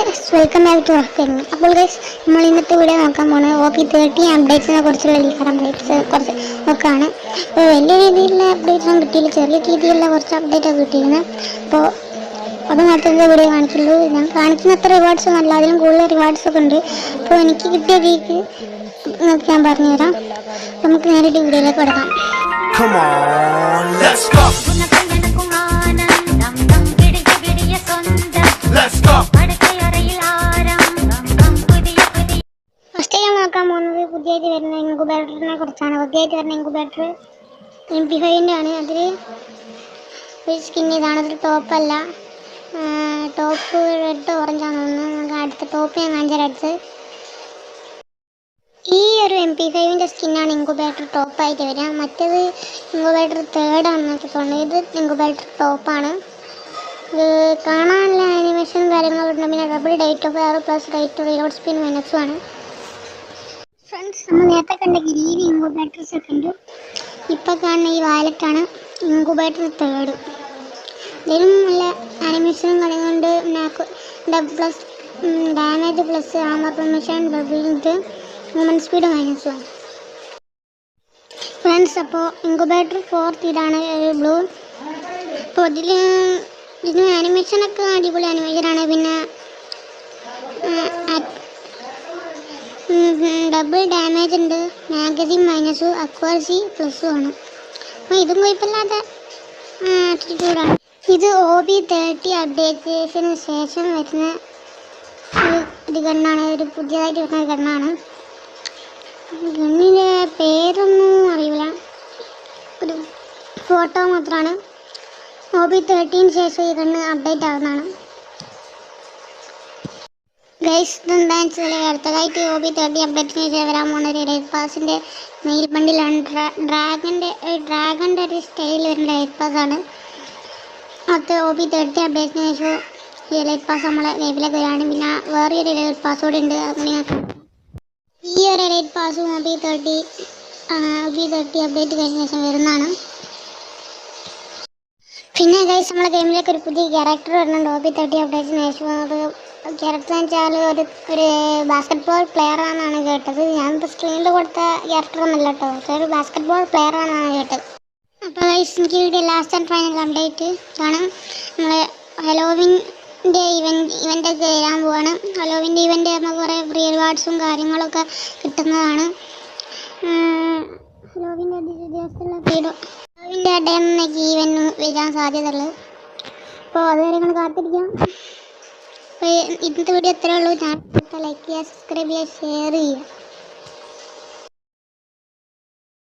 Welcome back to working. അപ്പോൾ guys, നമ്മൾ ഇന്നത്തെ വീഡിയോ നോക്കാൻ പോകുന്നത് OP30 അപ്ഡേറ്റ്സിനെ കുറിച്ചുള്ള ലീക്കർ അപ്ഡേറ്റ്സ് കുറച്ച് നോക്കുകയാണ്. അപ്പോൾ വലിയ രീതിയിലുള്ള അപ്ഡേറ്റ്സ് ഒന്നും കിട്ടിയില്ല, ചെറിയ രീതിയിലുള്ള കുറച്ച് അപ്ഡേറ്റ് ഒക്കെ കിട്ടിയിരുന്നു. അപ്പോൾ അത് മാത്രമേ വീഡിയോ കാണിക്കുള്ളൂ. ഞാൻ കാണിക്കുന്ന അത്ര റിവാർഡ്സ് ഒന്നും അല്ല, അതിലും കൂടുതൽ റിവാർഡ്സ് ഒക്കെ ഉണ്ട്. അപ്പോൾ എനിക്ക് കിട്ടിയ രീതിക്ക് ഞാൻ പറഞ്ഞുതരാം. നമുക്ക് നേരിട്ട് വീഡിയോയിലേക്ക് കിടക്കാം. നോക്കാൻ പോകുന്നത് പുതിയതായിട്ട് വരുന്ന ഇൻക്യുബേറ്ററിനെ കുറിച്ചാണ്. പുതിയതായിട്ട് വരുന്ന ഇൻക്യുബേറ്റർ MP5 ആണ്. അതിൽ ഒരു സ്കിൻ ഇതാണ്. അതിൽ ടോപ്പല്ല, ടോപ്പ് റെഡ് ഓറഞ്ച് ആണ് തോന്നുന്നു. നമുക്ക് അടുത്ത ടോപ്പ് ഞാൻ കാണിച്ചത്. ഈ ഒരു MP5 സ്കിന്നാണ് ഇൻക്യുബേറ്റർ ടോപ്പായിട്ട് വരിക. മറ്റേത് ഇൻക്യുബേറ്റർ തേർഡാണെന്നൊക്കെ തോന്നുന്നത്. ഇത് ഇൻക്യുബേറ്റർ ടോപ്പാണ്. കാണാനുള്ള ആനിമേഷൻ കാര്യങ്ങളൊക്കെ ഉണ്ട്. പിന്നെ double date of air plus rate reload speed -ഉം ആണ്. ഫ്രണ്ട്സ്, നമ്മൾ നേരത്തെ കണ്ട ഗ്രീൻ ഇൻക്യുബേറ്റർ സെക്കൻഡ്, ഇപ്പോൾ കാണുന്ന ഈ വയലറ്റാണ് ഇൻക്യുബേറ്റർ തേർഡ്. ഇതിലും നല്ല ആനിമേഷനും കാര്യങ്ങളുണ്ട്. Plus damage plus armour permission double movement speed -1. Friends, അപ്പോൾ ഇൻക്യുബേറ്റർ ഫോർത്ത് ഇതാണ് ബ്ലൂ. അപ്പോൾ ഇതിന് ആനിമേഷനൊക്കെ അടിപൊളി ആനിമേഷനാണ്. പിന്നെ ഡബിൾ ഡാമേജ് ഉണ്ട്, മാഗസിൻ -ഉം അക്വാസി പ്ലസും ആണ്. അപ്പോൾ ഇതും കുഴപ്പമില്ലാത്ത ആറ്റിറ്റ്യൂഡാണ്. ഇത് OP30 അപ്ഡേറ്റേഷന് ശേഷം വരുന്ന ഒരു ഗണ്ണാണ്. ഒരു പുതിയതായിട്ട് വരുന്ന ഗണ്ണാണ്. ഗണ്ണിൻ്റെ പേരൊന്നും അറിയില്ല, ഒരു ഫോട്ടോ മാത്രമാണ്. OP30 ശേഷം ഈ ഗണ്ണ് അപ്ഡേറ്റ് ആവുന്നതാണ്. ഗൈസ്, ഇതെന്താണെന്ന് വെച്ചാൽ അടുത്തതായിട്ട് OP30 അപ്ഡേറ്റിന് ശേഷം വരാൻ പോകുന്ന ഒരു ലൈറ്റ് പാസിൻ്റെ മെയിൽ ബണ്ടിലാണ്. ഡ്രാഗൻ്റെ ഒരു സ്റ്റൈൽ വരുന്ന ലൈറ്റ് പാസ്സാണ്. അത് OP30 അപ്ഡേറ്റിന് ശേഷം ഈ ലൈറ്റ് പാസ് നമ്മളെ ലൈഫിലേക്ക് വരികയാണ്. പിന്നെ വേറെ ഒരു ലൈറ്റ് പാസ് കൂടി ഉണ്ട്. ഈ ഒരു ലൈറ്റ് പാസും OP30 അപ്ഡേറ്റ് കഴിഞ്ഞ ശേഷം വരുന്നതാണ്. പിന്നെ ഗൈസ്, നമ്മളെ ഗെയിമിലേക്ക് ഒരു പുതിയ ക്യാരക്ടർ വരുന്നുണ്ട് OP30 അപ്ഡേറ്റിന് ശേഷം. അത് ക്യാരക്ടർ എന്ന് വെച്ചാൽ ഒരു ബാസ്കറ്റ്ബോൾ പ്ലെയർ ആണെന്നാണ് കേട്ടത്. ഞാനിപ്പോൾ സ്ക്രീനിൽ കൊടുത്ത ക്യാരക്ടർ ഒന്നല്ല കേട്ടോ, ഒരു ബാസ്കറ്റ്ബോൾ പ്ലെയർ ആണെന്നാണ് കേട്ടത്. അപ്പോൾ ഗൈസ്, എനിക്ക് video last and final update ആണ്. നമ്മൾ ഹലോവിൻ്റെ ഇവൻ്റൊക്കെ വരാൻ പോവാണ്. ഹലോവിൻ്റെ ഇവൻ്റ് നമുക്ക് കുറേ ഫ്രീ റിവാർഡ്സും കാര്യങ്ങളൊക്കെ കിട്ടുന്നതാണ്. ഹലോവിൻ്റെ ഡേ എന്നൊക്കെ ഈവൻ്റ് വരാൻ സാധ്യതയുള്ളത്. അപ്പോൾ അതുവരെ നമ്മൾ കാത്തിരിക്കാം. അപ്പോൾ ഇന്നത്തെ വീഡിയോ ഇത്രയേ ഉള്ളൂ. ചാനൽ ലൈക്ക് ചെയ്യുക, സബ്സ്ക്രൈബ് ചെയ്യുക, ഷെയർ ചെയ്യുക.